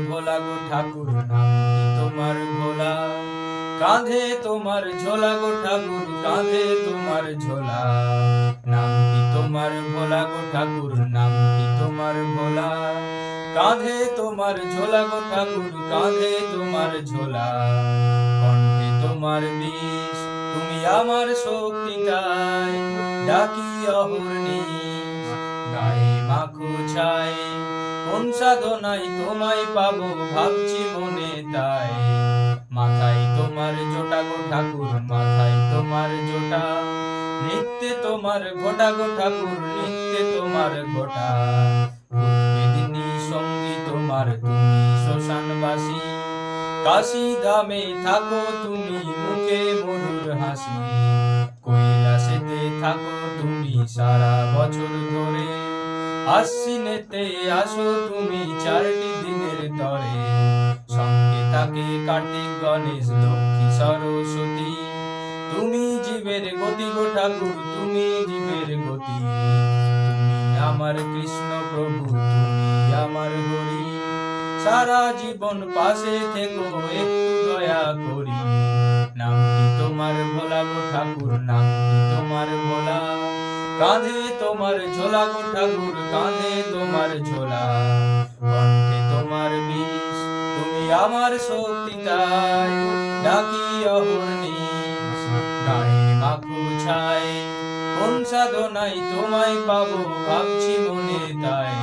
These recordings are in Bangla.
ভোলা গো ঠাকুর, নামটি তোমার ভোলা। কাঁধে তোমার ঝোলা গো ঠাকুর, কাঁধে তোমার ঝোলা। নামটি তোমার ভোলা গো ঠাকুর, নামটি তোমার ভোলা। কাঁধে তোমার ঝোলা গো ঠাকুর, কাঁধে তোমার ঝোলা। কণ্ঠে তোমার বিষ, তুমি আমার শক্তি তাই। ডাকি অহর্নিশ, গায়ে মাখো ছাই। কোন সাধনায় তোমায় পাবো, ভাবছি মনে তাই। মাথায় তোমার জোটা গো ঠাকুর, মাথায় তোমার জোটা। নিত্যে তোমার ঘটা গো ঠাকুর, নিত্যে তোমার ঘটা। ভূতবেদিনী সঙ্গী তোমার, তুমি শ্মশানবাসী। কাশী ধামে থাকো তুমি, মুখে মধুর হাসি। কৈলাসেতে থাকো তুমি সারা বছর ধরে। আশ্বিনেতে আসো তুমি 4টি দিনের তরে। সঙ্গে থাকে কার্তিক গণেশ লক্ষ্মী সরস্বতী। তুমি জীবের গতি গো ঠাকুর, তুমি জীবের গতি। তুমি আমার কৃষ্ণ প্রভু, তুমি আমার হরি। সারা জীবন পাশে থেকো, একটু দয়া করি। নামটি তোমার ভোলা গো ঠাকুর, নামটি তোমার ভোলা। কাঁধে তোমার ঝোলা গো ঠাকুর, কাঁধে তোমার ঝোলা। কণ্ঠে তোমার বিষ, তুমি আমার শক্তি তাই। ডাকি অহর্নিশ, গায়ে মাখো ছাই। কোন সাধনায় তোমায় পাবো, ভাবছি মনে তাই।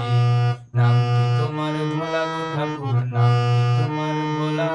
নামটি তোমার ভোলা গো ঠাকুর, নামটি তোমার ভোলা।